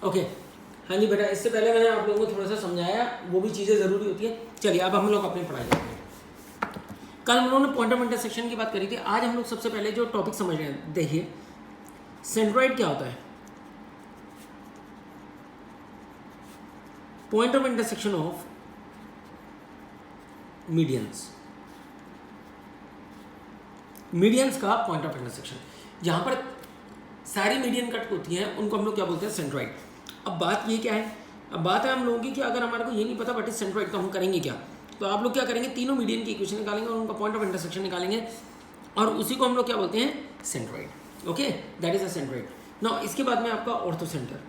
Okay, हाँ जी बेटा, इससे पहले मैंने आप लोगों को थोड़ा सा समझाया, वो भी चीज़ें ज़रूरी होती है। चलिए अब हम लोग अपनी पढ़ाई करते हैं। कल हम लोगों ने पॉइंट ऑफ इंटरसेक्शन की बात करी थी। आज हम लोग सबसे पहले जो टॉपिक समझ रहे हैं, देखिए सेंट्रॉइड क्या होता है, point of intersection of medians. Medians का पॉइंट ऑफ इंटरसेक्शन, जहां पर सारी मीडियन कट होती हैं उनको हम लोग क्या बोलते हैं, सेंट्रॉइड। अब बात ये क्या है, अब बात है हम लोगों की कि अगर हमारे को ये नहीं पता व्हाट इज सेंट्रॉइड तो हम करेंगे क्या। तो आप लोग क्या करेंगे, तीनों मीडियन की इक्वेशन निकालेंगे और उनका पॉइंट ऑफ इंटरसेक्शन निकालेंगे और उसी को हम लोग क्या बोलते हैं, centroid. Okay, that is a centroid. Now इसके बाद में आपका ऑर्थोसेंटर।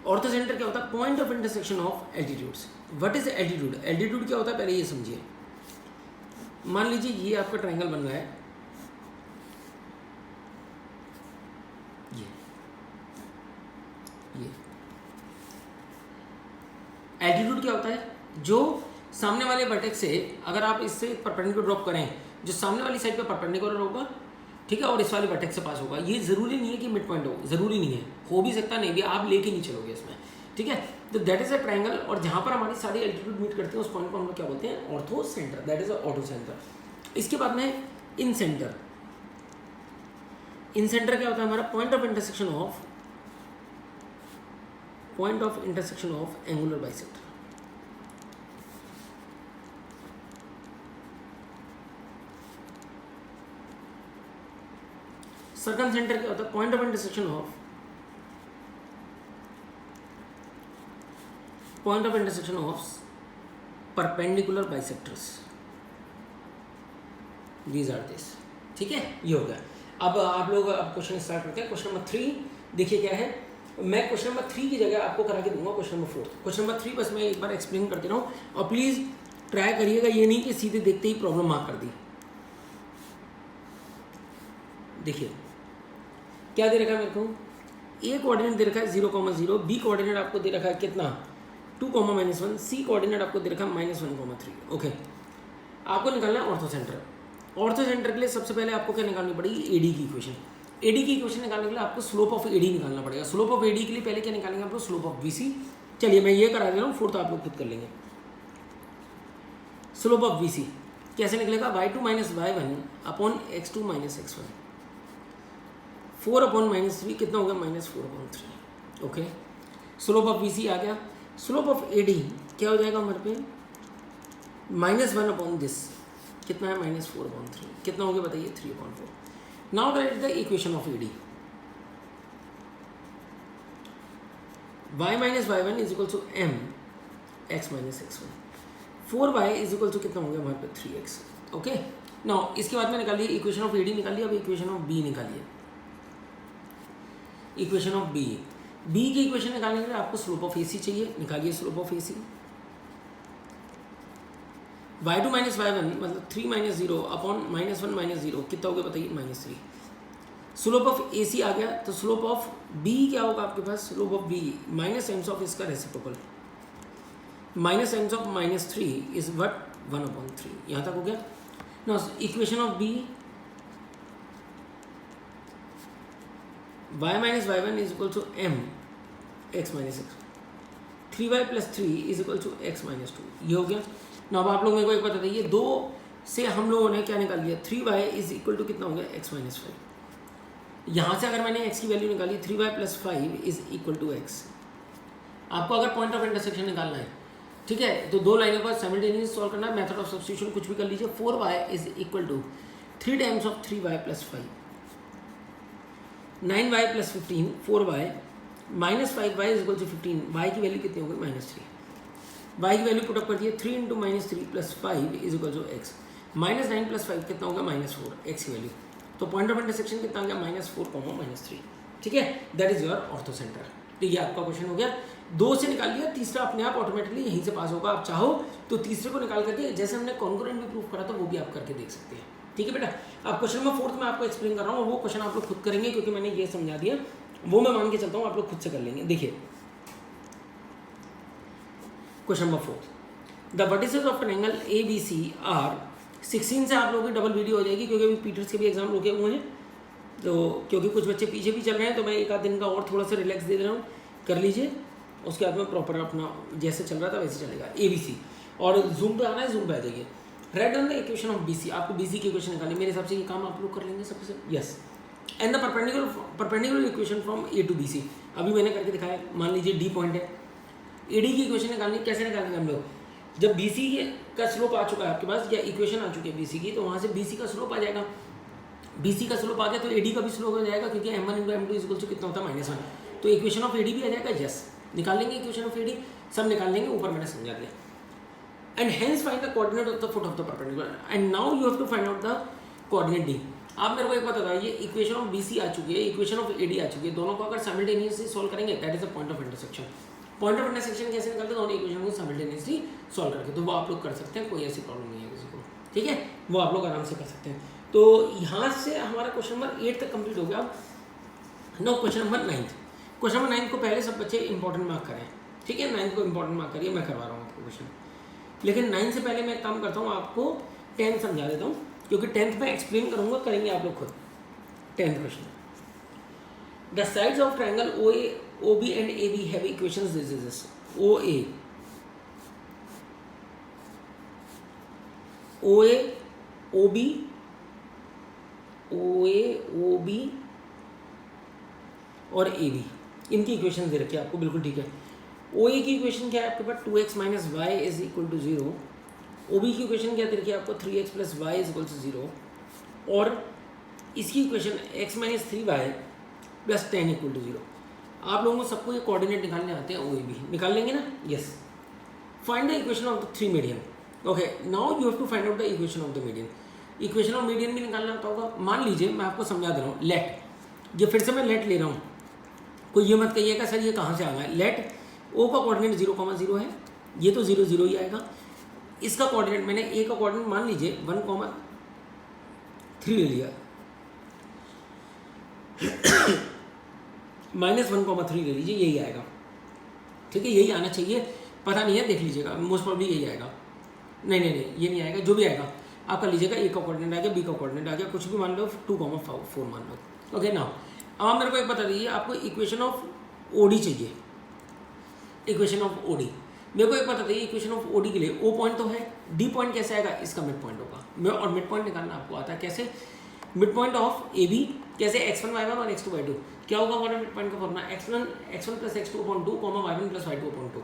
ऑर्थोसेंटर क्या होता है, point of intersection of altitudes. What is altitude, altitude क्या होता है पहले ये समझिए। मान लीजिए ये आपका ट्रायंगल बन रहा है, ये एल्टीट्यूड क्या होता है, जो सामने वाले वर्टेक्स से अगर आप इससे परपेंडिकुलर ड्रॉप करें, जो सामने वाली साइड पे परपेंडिकुलर होगा, ठीक है, और इस वाले वर्टेक्स से पास होगा। ये जरूरी नहीं है कि मिड पॉइंट हो, जरूरी नहीं है, हो भी सकता नहीं भी, आप लेके नहीं चलोगे इसमें, ठीक है। तो दैट इज अ ट्रायंगल, और जहां पर हमारी सारी एल्टीट्यूड मीट करती है उस पॉइंट को हम लोग क्या बोलते हैं, ortho centre, that is ortho centre. इसके बाद में इन सेंटर। इन सेंटर क्या होता है हमारा, point of intersection of angular bisector. Circumcentre क्या होता है, point of intersection of perpendicular bisectors, these are this, ठीक है, ये हो गया। अब आप लोग अब क्वेश्चन स्टार्ट करते हैं। क्वेश्चन नंबर 3 देखिए क्या है, मैं क्वेश्चन नंबर 3 की जगह आपको करा के दूंगा क्वेश्चन नंबर 4। क्वेश्चन नंबर 3 बस मैं एक बार एक्सप्लेन करते रहूँ, और प्लीज़ ट्राई करिएगा, ये नहीं कि सीधे देखते ही प्रॉब्लम मार्क कर दी। देखिए क्या दे रखा है मेरे को, ए कोऑर्डिनेट दे रखा है 0,0, बी कोऑर्डिनेट आपको दे रखा है कितना 2,-1, सी कोऑर्डिनेट आपको दे रखा है -1,3। ओके, आपको निकालना है ऑर्थो सेंटर। ऑर्थो सेंटर के लिए सबसे पहले आपको क्या निकालनी पड़ेगी, एडी की इक्वेशन। एडी की इक्वेशन निकालने के लिए आपको स्लोप ऑफ एडी निकालना पड़ेगा। स्लोप ऑफ एडी के लिए पहले क्या निकालेंगे आप लोग, स्लोप ऑफ बीसी। चलिए मैं ये करा दे रहा हूँ, फोर्थ आप लोग खुद कर लेंगे। स्लोप ऑफ बीसी कैसे निकलेगा, y2 - y1 upon x2 - x1, 4 upon -3 कितना हो गया, -4/3। ओके, स्लोप ऑफ बीसी आ गया। स्लोप ऑफ एडी क्या हो जाएगा हमारे पे, -1 अपॉन दिस कितना है, -4/3, कितना हो गया बताइए, 3/4। Now write the equation of A D, y - y1 is equal to m x - x1, 4y is equal to कितना हो गया हमारे पे 3x। ओके, नाउ इसके बाद में निकालिए इक्वेशन ऑफ एडी निकालिए। अब इक्वेशन ऑफ बी निकालिए, इक्वेशन ऑफ बी। बी की इक्वेशन निकालने के लिए आपको स्लोप ऑफ एसी चाहिए, निकालिए slope of AC. y2 - y1 मतलब 3 - 0 अपॉन -1 - 0 कितना हो गया बताइए, -3। स्लोप ऑफ एसी आ गया, तो स्लोप ऑफ बी क्या होगा आपके पास, slope of B -m of इसका reciprocal, -m of -3 is what 1/3। यहाँ तक हो गया। Now equation of B, y - y1 is equal to m x - x, 3y + 3 is equal to x - 2, ये हो गया। ना अब आप लोग मेरे को एक बात बताइए, 2 से हम लोगों ने क्या निकाल लिया, 3y इज इक्वल टू कितना हो गया, x - 5। यहाँ से अगर मैंने x की वैल्यू निकाली 3y + 5 is equal to x। आपको अगर पॉइंट ऑफ इंटरसेक्शन निकालना है, ठीक है, तो 2 लाइनों पर साइमल्टेनियस सॉल्व करना है, मेथड ऑफ सब्स्टिट्यूशन कुछ भी कर लीजिए। 4y is equal to 3 times of 3y + 5, 9y + 15, 4y -5y is equal to 15, y की वैल्यू कितनी हो गई, -3। y की वैल्यू पुटअप कर दिए, 3 × -3 + 5 इज इक्वल टू x, -9 + 5 कितना होगा, -4, x की वैल्यू। तो पॉइंट ऑफ इंटरसेक्शन कितना आ गया, -4, -3, ठीक है, that is your ortho centre. तो ये आपका क्वेश्चन हो गया। 2 से निकाल लिया, तीसरा अपने आप ऑटोमेटिकली यहीं से पास होगा। आप चाहो तो तीसरे को निकाल करके, जैसे हमने कॉन्ग्रुएंट भी प्रूफ करा था, वो भी आप करके देख सकते हैं, ठीक है बेटा। अब क्वेश्चन नंबर 4 में आपको एक्सप्लेन कर रहा हूँ, वो क्वेश्चन आप लोग खुद करेंगे, क्योंकि मैंने ये समझा दिया, वो मैं मान के चलता हूँ आप लोग खुद से कर लेंगे। देखिए question number 4, the vertices of an angle ABC are 16 से आप लोगों की डबल वीडियो हो जाएगी, क्योंकि अभी पीटर्स के भी एग्जाम रुके हुए हैं। तो क्योंकि कुछ बच्चे पीछे भी चल रहे हैं तो मैं एक आध दिन का और थोड़ा सा रिलैक्स दे रहा हूँ, कर लीजिए। उसके बाद में प्रॉपर अपना जैसे चल रहा था वैसे चलेगा। ABC और जूम पे आना है, जूम पे आ जाइए। Write down the equation of BC, आपको BC की इक्वेशन निकालनी, मेरे हिसाब से ये काम आप लोग कर लेंगे सबसे। Yes, and the perpendicular equation from A to BC, अभी मैंने करके दिखाया। मान लीजिए D पॉइंट है, AD की इक्वेशन निकालनी, कैसे निकालेंगे हम लोग? जब BC का स्लोप आ चुका है आपके पास, या इक्वेशन आ चुकी है BC की, तो वहाँ से BC का स्लोप आ जाएगा। BC का स्लोप आ गया तो AD का भी स्लोप हो जाएगा, क्योंकि M1 × M2 इक्वल टू कितना होता है -1, तो इक्वेशन ऑफ AD भी आ जाएगा। यस, निकाल लेंगे इक्वेशन ऑफ AD, सब निकाल लेंगे, ऊपर मैंने समझा दिया। And hence find the coordinate of the foot of the perpendicular, and now you have to find out the coordinate D। आप मेरे को एक बात बताइए, इक्वेशन ऑफ BC आ चुकी है, इक्वेशन ऑफ AD आ चुकी है, दोनों को अगर साइमल्टेनियसली सॉल्व करेंगे, that is the point of intersection. Point of intersection कैसे निकालते हैं? दोनों इक्वेशन को साइमल्टेनियसली सॉल्व करके, तो वो आप लोग कर सकते हैं, कोई ऐसी प्रॉब्लम नहीं है किसी को, ठीक है, वो आप लोग आराम से कर सकते हैं। तो यहाँ से हमारा क्वेश्चन नंबर 8 तक कंप्लीट हो गया। No, question number 9। Question number 9 को पहले सब बच्चे इंपॉर्टेंट मार्क करें, ठीक है, 9 को इंपॉर्टेंट मार्क करिए, मैं करवा रहा हूँ आपको क्वेश्चन। लेकिन 9 से पहले मैं एक काम करता हूँ, आपको 10 समझा देता हूँ, क्योंकि 10th में एक्सप्लेन करूँगा, करेंगे आप लोग खुद। 10th question, the sides of triangle OA, OB and AB have equations this is this. OA, OB, और AB, इनकी इक्वेशन दे रखी है आपको, बिल्कुल ठीक है। OA की इक्वेशन क्या है आपके पास? 2x - y is equal to 0। OB की इक्वेशन क्या दे रखी है आपको? 3x + y is equal to 0। और इसकी equation x - 3y + 10 equal to 0। आप लोगों को सबको ये कोऑर्डिनेट निकालने आते हैं, OAB निकाल लेंगे ना? Yes. Find the equation of the 3 median. Okay, now you have to find out the equation of the median. Equation of median भी निकालना आता होगा। मान लीजिए मैं आपको समझा दे रहा हूँ, लेट, ये फिर से मैं लेट ले रहा हूँ, कोई ये मत कहिएगा सर ये कहाँ से आ गया। लेट O का कोऑर्डिनेट 0,0 है, ये तो 0, 0 ही आएगा। इसका कोऑर्डिनेट मैंने A का कोऑर्डिनेट मान लीजिए 1,3 ले लिया, -1,3 ले लीजिए, यही आएगा, ठीक है, यही आना चाहिए, पता नहीं है, देख लीजिएगा, मोस्ट प्रॉब्ली यही आएगा। नहीं, ये नहीं आएगा, जो भी आएगा आप कर लीजिएगा। A का कोऑर्डिनेट आ गया, B का कोऑर्डिनेट आ गया, कुछ भी मान लो, 2,4 मान लो। ओके, नाउ अब मेरे को एक बता दीजिए, आपको इक्वेशन ऑफ OD चाहिए। इक्वेशन ऑफ OD मेरे को एक बता दीजिए, इक्वेशन ऑफ OD के लिए O पॉइंट तो है, D पॉइंट कैसे आएगा? इसका मिड पॉइंट होगा, और मिड पॉइंट निकालना आपको आता है कैसे? मिड पॉइंट ऑफ AB कैसे? x1 y1 और x2 y2। क्या होगा हमारा मिड पॉइंट का formula? x1 + x2/2, y1 + y2/2।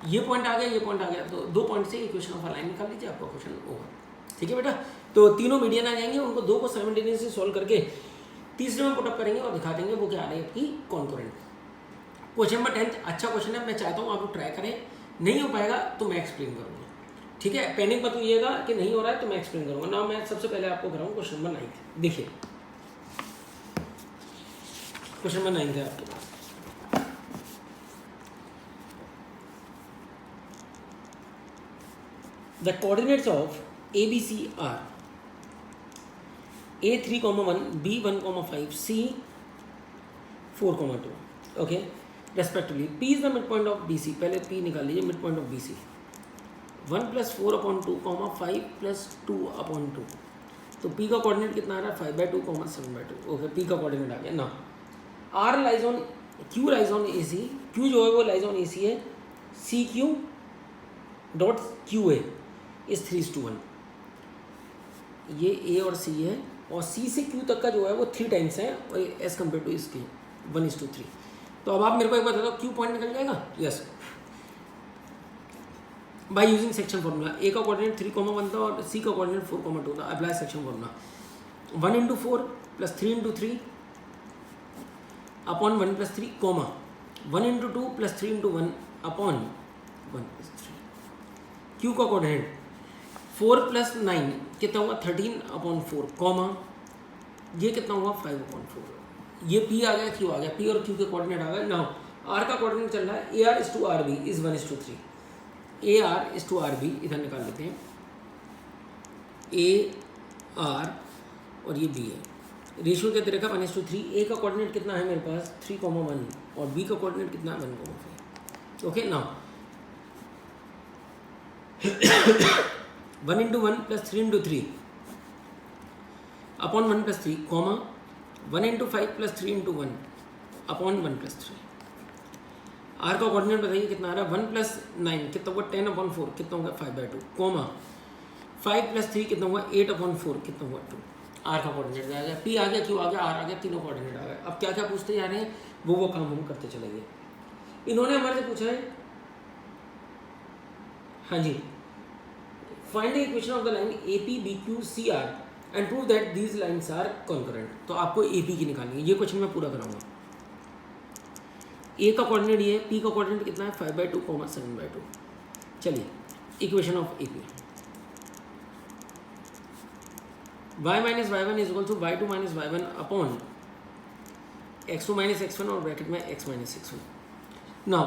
ये पॉइंट आ गया, ये पॉइंट आ गया, तो 2 पॉइंट से इक्वेशन ऑफ अ लाइन निकाल लीजिए, आपका क्वेश्चन ओवर, ठीक है बेटा। तो तीनों मीडियन आ जाएंगे, उनको 2 को साइमल्टेनियसली सॉल्व करके तीसरे में पुटअप करेंगे और दिखा देंगे वो क्या आ रही है आपकी कॉन्कोरेंट। क्वेश्चन नंबर 10 अच्छा क्वेश्चन है, मैं चाहता हूँ आप लोग ट्राई करें, नहीं हो पाएगा तो मैं एक्सप्लेन करूँगा, ठीक है। पैनिक मत होइएगा कि नहीं हो रहा है तो मैं एक्सप्लेन करूँगा ना। मैं सबसे पहले आपको कराऊँ क्वेश्चन नंबर 9। देखिए क्वेश्चन नंबर 9 है आपके पास, the coordinates of ABC are A 3,1, B 1,5, C 4,2, okay respectively. P is the midpoint of BC, पहले P निकाल लीजिए, मिड पॉइंट ऑफ BC 1 + 4/2, 5 + 2/2, तो P का कोऑर्डिनेट कितना आ रहा है? 5/2, 7/2, ओके, P का कोऑर्डिनेट आ गया ना। R lies on, Q lies on AC, Q जो है वो लाइज ऑन AC है, CQ डॉट QA इज 3:1, ये A और C है, और C से Q तक का जो है वो 3 टाइम्स है एज कम्पेयर टू इसकी 1:3। तो अब आप मेरे को एक बात बताओ, Q पॉइंट निकल जाएगा? Yes, by using section formula. A का कोऑर्डिनेट 3,1 था और C का कोऑर्डिनेट 4,2 था। Apply section formula, 1 × 4 + 3 × 3 upon 1 + 3, 1 × 2 + 3 × 1 upon 1 + 3। Q का कोऑर्डिनेट 4 + 9 कितना होगा? 13/4, ये कितना होगा? 5/4। ये P आ गया, Q आ गया, P और Q के कोऑर्डिनेट आ गए। नाउ R का कोऑर्डिनेट चल रहा है AR is to RB is 1:3, AR is to RB इधर निकाल लेते हैं, AR और ये B है, रेशियो क्या तरीका 1:3। A का कोऑर्डिनेट कितना है मेरे पास? 3,1, और B का कोऑर्डिनेट कितना है? 1,5। Okay, now 1 × 1 + 3 × 3 upon 1 + 3, 1 into 5 plus 3 into 1 upon 1 plus 3। R का कोऑर्डिनेट बताइए कितना आ रहा है, 1 प्लस 9 कितना होगा 10 अपॉन 4 कितना होगा 5/2, कोमा 5 प्लस 3 कितना होगा 8 अपॉन 4 कितना होगा 2। आर का कोऑर्डिनेट आ गया, पी आ गया, क्यू आ गया, आर आ गया, तीनों कोऑर्डिनेट आ गए। अब क्या क्या पूछते जा रहे हैं वो काम हम करते चलेंगे। इन्होंने हमारे से पूछा है, हाँ जी, find the equation of the line AP BQ CR and prove that these lines are concurrent. तो आपको AP की निकालनी है, ये क्वेश्चन मैं पूरा कराऊंगा। A का कोऑर्डिनेट ये है, P का कोऑर्डिनेट कितना है 5/2, 7/2। चलिए equation of AP, y minus y1 is equal to y2 minus y1 upon x2 minus x1 और ब्रैकेट में x minus x1। Now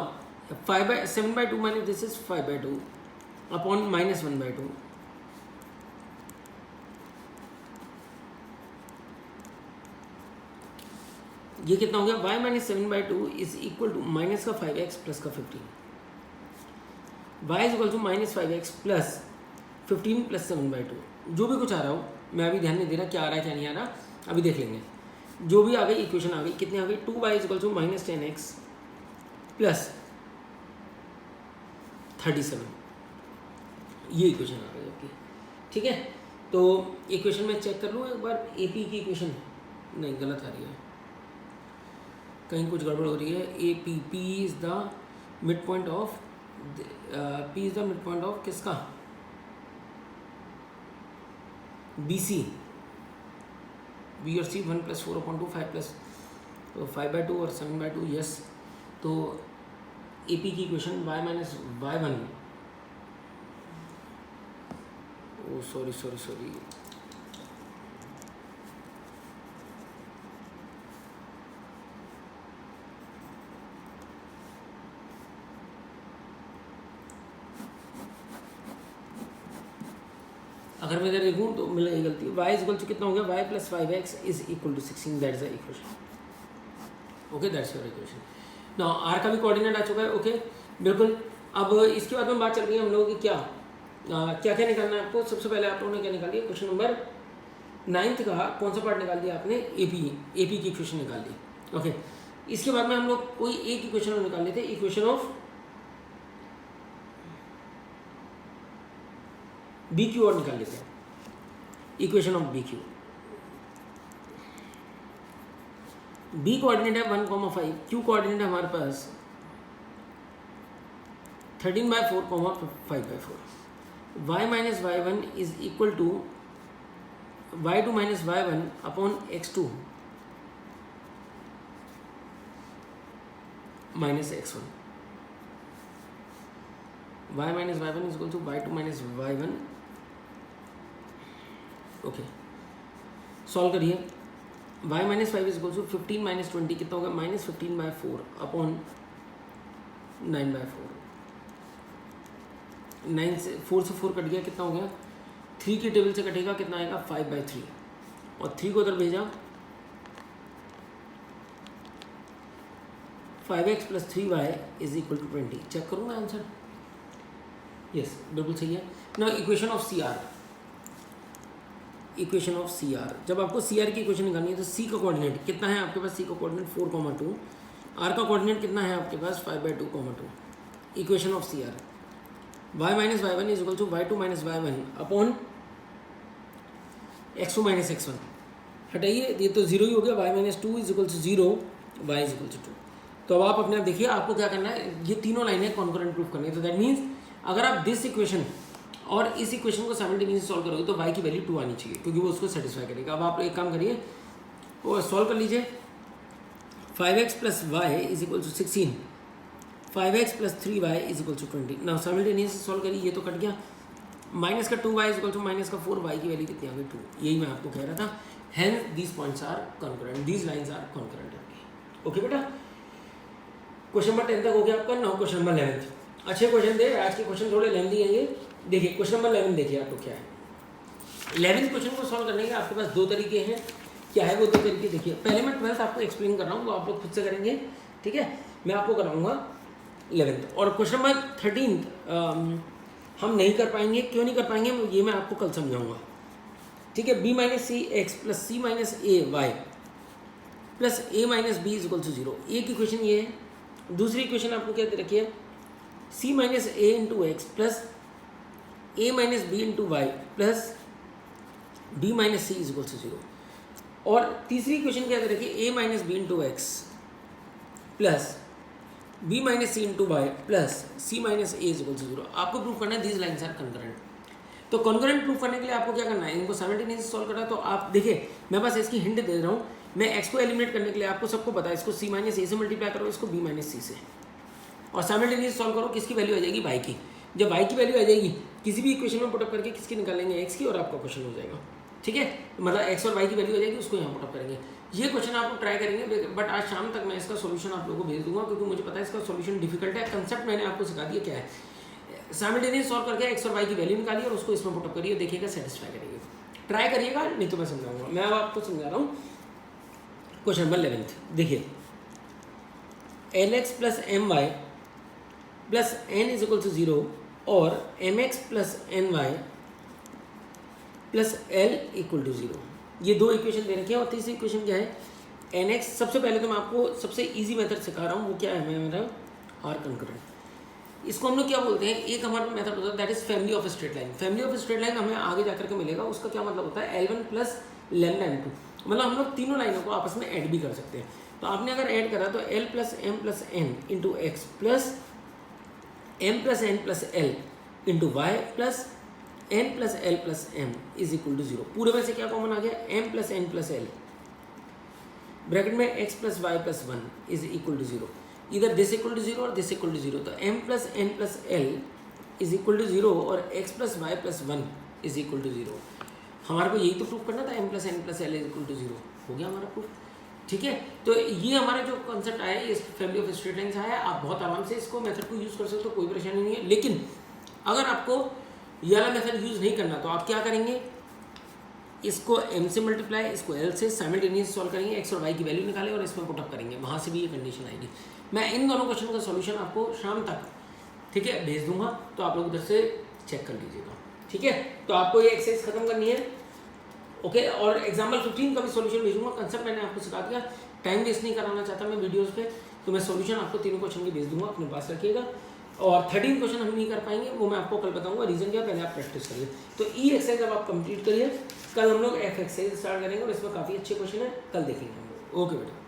7/2 minus this is 5/2 upon minus 1/2। ये कितना हो गया, y minus 7/2 is equal to minus का 5x plus का 15। y is equal to minus 5x plus 15 plus 7/2। जो भी कुछ आ रहा हो, मैं अभी ध्यान नहीं दे रहा क्या आ रहा है क्या नहीं आ रहा, अभी देख लेंगे। जो भी आ गई इक्वेशन आ गई, कितनी आ गई, 2y is equal to minus 10x plus 37। ये इक्वेशन आ गई आपकी, ठीक है। तो इक्वेशन में चेक कर लूँ एक बार, AP की इक्वेशन नहीं गलत आ रही है, कहीं कुछ गड़बड़ हो रही है। AP P is the midpoint of, P is the midpoint of किसका, BC, B और C 1 प्लस 4/2 5 प्लस 5/2 और 7/2, यस। तो AP की इक्वेशन y माइनस y1, ओ सॉरी अगर मैं इधर देखूँ तो मिलेगी गलती। y इज इक्वल टू कितना हो गया, y plus 5x is equal to 16, that is the equation. Okay, that's your equation. Now R का भी कोऑर्डिनेट आ चुका है, ओके बिल्कुल। अब इसके बाद में बात चल रही है हम लोगों की क्या क्या क्या निकालना है आपको। सबसे पहले आप लोगों ने क्या निकाली है, क्वेश्चन नंबर 9 का कौन सा पार्ट निकाल दिया आपने, AP की इक्वेशन निकाल दी, ओके। इसके बाद में हम लोग कोई एक इक्वेशन निकाल लेते, इक्वेशन ऑफ BQ और निकाल लेते हैं, equation of BQ। B coordinate है 1,5, Q कोऑर्डिनेट है हमारे पास 13/4, 5/4। y minus y1 is equal to y2 minus y1 upon x2 minus x1। y minus y1 is equal to y2 minus y1, okay. Solve करिए, y minus 5 is equal to 15 minus 20 कितना होगा, minus 15/4 upon 9/4। 9 से 4 से 4 cut गया, कितना हो गया, 3 की टेबल से कटेगा कितना आएगा 5/3, और 3 को उधर भेजा, 5x plus 3y is equal to 20। Check करूँ ना आंसर, यस बिल्कुल सही है। ना equation of CR, equation of CR, जब आपको CR की इक्वेशन निकालनी है तो C का कोऑर्डिनेट कितना है आपके पास, C का कोऑर्डिनेट 4,2, R का कोऑर्डिनेट कितना है आपके पास 5/2, 2। Equation of CR, y minus y1 is equal to y2 minus y1 upon x2 minus x1। हटाइए, ये तो जीरो ही हो गया, y minus 2 is equal to 0, y is equal to 2। तो अब आप अपने आप देखिए, आपको क्या करना है, ये तीनों लाइनें कॉन्करेंट प्रूफ करनी है। तो दैट मीन्स अगर आप दिस इक्वेशन और इस इक्वेशन को साइमल्टेनियसली सॉल्व करोगे तो y की वैल्यू 2 आनी चाहिए, क्योंकि वो उसको सेटिस्फाई करेगा। अब आप एक काम करिए, वो सॉल्व कर लीजिए, 5x plus y is equal to 16, 5x plus 3y is equal to 20। Now simultaneously solve करिए, ये तो कट गया, माइनस का 2y is equal to minus का 4y की वैल्यू कितनी आ गई 2। यही मैं आपको कह रहा था, hence these points are concurrent, these lines are concurrent. Okay बेटा, क्वेश्चन नंबर 10 तक हो गया आपका। Now question number 11। अच्छे क्वेश्चन दे, आज के क्वेश्चन थोड़े लेंथी हैं ये। देखिए क्वेश्चन नंबर 11 देखिए आपको क्या है। 11th क्वेश्चन को सॉल्व करने के आपके पास 2 तरीके हैं। क्या है वो 2 तरीके, देखिए पहले मैं 12th आपको एक्सप्लेन कर रहा हूँ, वो आप लोग खुद से करेंगे, ठीक है। मैं आपको कराऊंगा 11th। और क्वेश्चन नंबर 13 हम नहीं कर पाएंगे, क्यों नहीं कर पाएंगे ये मैं आपको कल समझाऊंगा, ठीक है। b minus c x plus c minus a y plus a minus b is equal to 0। एक इक्वेशन ये है। दूसरी इक्वेशन आपको क्या दे रखी है, c minus a into x plus a minus b into Y plus b minus c is equal to 0। और तीसरी इक्वेशन क्या दे रखी है, a minus b into x plus b minus c into Y plus c minus a is equal to 0। आपको prove करना है these lines are concurrent. तो कॉन्करेंट प्रूव करने के लिए आपको क्या करना है, इनको साइमल्टेनियसली सॉल्व करना है। तो आप देखिए मैं बस इसकी हिंट दे रहा हूँ, मैं एक्स को एलिमिनेट करने के लिए आपको सबको पता है, इसको c माइनस ए से मल्टीप्लाई करो, इसको b माइनस सी से, और साइमल्टेनियसली सॉल्व करो। किसकी वैल्यू आ जाएगी, y की। जब y की वैल्यू आ जाएगी किसी भी इक्वेशन में पुटअप करके किसकी निकालेंगे, x की, और आपका क्वेश्चन हो जाएगा। ठीक है, मतलब x और y की वैल्यू आ जाएगी, उसको यहाँ पुटअप करेंगे। ये क्वेश्चन आप लोग ट्राई करेंगे, बट आज शाम तक मैं इसका सॉल्यूशन आप लोगों को भेज दूंगा, क्योंकि मुझे पता है इसका सॉल्यूशन डिफिकल्ट है। कंसेप्ट मैंने आपको सिखा दिया क्या है, साइमल्टेनियस सॉल्व करके एक्स और वाई की वैल्यू निकालिए और उसको इसमें पुटअप करिए, देखिएगा सेटिस्फाई करिएगा। ट्राई करिएगा, नहीं तो मैं समझाऊंगा। मैं अब आपको समझा रहा हूँ क्वेश्चन नंबर 11। देखिए l x plus m y plus n is equal to 0 और m x plus n y plus l equal to 0। ये दो इक्वेशन दे रखे हैं। और तीसरी इक्वेशन क्या है, एन एक्स। सबसे पहले तो मैं आपको सबसे ईजी मेथड सिखा रहा हूँ, वो क्या है, मेरा आर कंकरेंट। इसको हम लोग क्या बोलते हैं, एक हमारा मेथड होता है that is family of straight line. Family of straight line हमें आगे जाकर के मिलेगा। उसका क्या मतलब होता है, L1 प्लस लैम्डा M2, मतलब हम लोग तीनों लाइनों को आपस में ऐड भी कर सकते हैं। तो आपने अगर ऐड करा तो L plus M plus N into x plus M plus N plus L into Y plus N plus L plus M is equal to 0। पूरे में से क्या कॉमन आ गया, M plus N plus L, bracket में X plus Y plus 1 is equal to 0। इधर this equal to 0 और this equal to 0। तो m plus N plus l is equal to 0 और x plus Y plus 1 is equal to 0। हमारे को यही तो proof करना था, m plus N plus l is equal to 0। हो गया हमारा प्रूफ। ठीक है, तो ये हमारा जो कॉन्सेप्ट आया है, ये फैमिली ऑफ स्ट्रेट लाइन्स आया है। आप बहुत आराम से इसको मेथड को यूज़ कर सकते हो, कोई परेशानी नहीं है। लेकिन अगर आपको ये वाला मेथड यूज़ नहीं करना तो आप क्या करेंगे, इसको m से मल्टीप्लाई, इसको l से साइमल्टेनियस सॉल्व करेंगे, x और y की वैल्यू निकालें और इसमें पुटअप करेंगे, वहाँ से भी ये कंडीशन आएगी। मैं इन दोनों क्वेश्चन का सॉल्यूशन आपको शाम तक, ठीक है, भेज दूंगा, तो आप लोग उधर से चेक कर लीजिएगा। ठीक है, तो आपको ये एक्सरसाइज खत्म करनी है। ओके, और एग्जाम्पल 15 का भी सॉल्यूशन भेजूंगा। कंसेप्ट मैंने आपको सिखा दिया, टाइम वेस्ट नहीं कराना चाहता मैं वीडियोस पे, तो मैं सॉल्यूशन आपको तीनों क्वेश्चन के भेज दूंगा, अपने पास रखिएगा। और 13 क्वेश्चन हम नहीं कर पाएंगे, वो मैं आपको कल बताऊंगा। रीजन क्या, पहले आप प्रैक्टिस करिए। तो ई एक्सरसाइज अब आप कंप्लीट करिए, कल हम लोग एफ एक्सरसाइज स्टार्ट करेंगे और इसमें काफ़ी अच्छे क्वेश्चन है, कल देखेंगे हम लोग। ओके बेटा।